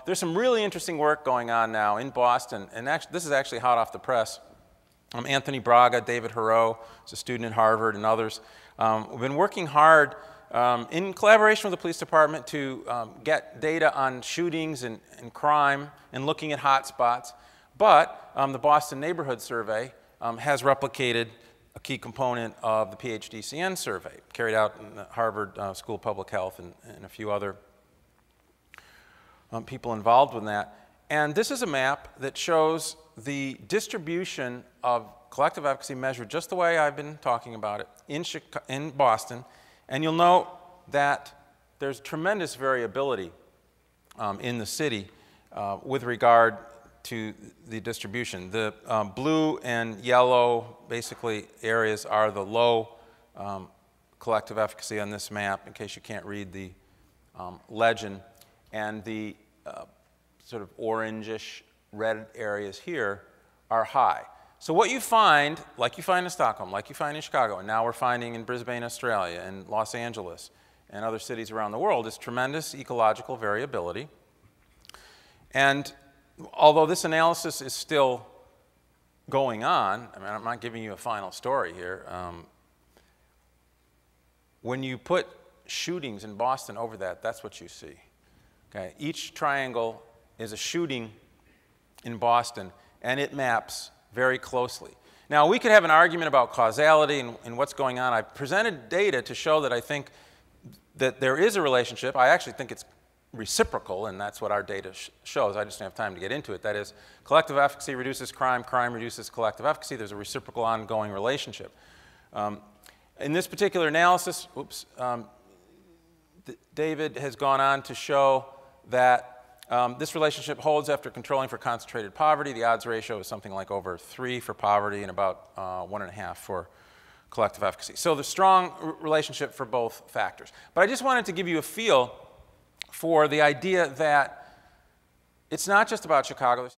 There's some really interesting work going on now in Boston, and this is actually hot off the press. Anthony Braga, David Haro, who's a student at Harvard, and others have been working hard in collaboration with the police department to get data on shootings and crime and looking at hot spots. But the Boston Neighborhood Survey has replicated a key component of the PHDCN survey, carried out in the Harvard School of Public Health and a few other people involved with that. And this is a map that shows the distribution of collective efficacy measured just the way I've been talking about it in Boston. And you'll note that there's tremendous variability in the city with regard to the distribution. The blue and yellow, basically, areas are the low collective efficacy on this map, in case you can't read the legend. And the sort of orangish red areas here are high. So what you find, like you find in Stockholm, like you find in Chicago, and now we're finding in Brisbane, Australia, and Los Angeles, and other cities around the world, is tremendous ecological variability. And although this analysis is still going on, I mean, I'm not giving you a final story here. When you put shootings in Boston over that, that's what you see. Okay? Each triangle is a shooting in Boston, and it maps very closely. Now, we could have an argument about causality and what's going on. I presented data to show that I think that there is a relationship. I actually think it's reciprocal, and that's what our data shows. I just don't have time to get into it. That is, collective efficacy reduces crime, crime reduces collective efficacy. There's a reciprocal ongoing relationship. In this particular analysis, David has gone on to show that this relationship holds after controlling for concentrated poverty. The odds ratio is something like over 3 for poverty and about 1.5 for collective efficacy. So the strong relationship for both factors. But I just wanted to give you a feel for the idea that it's not just about Chicago.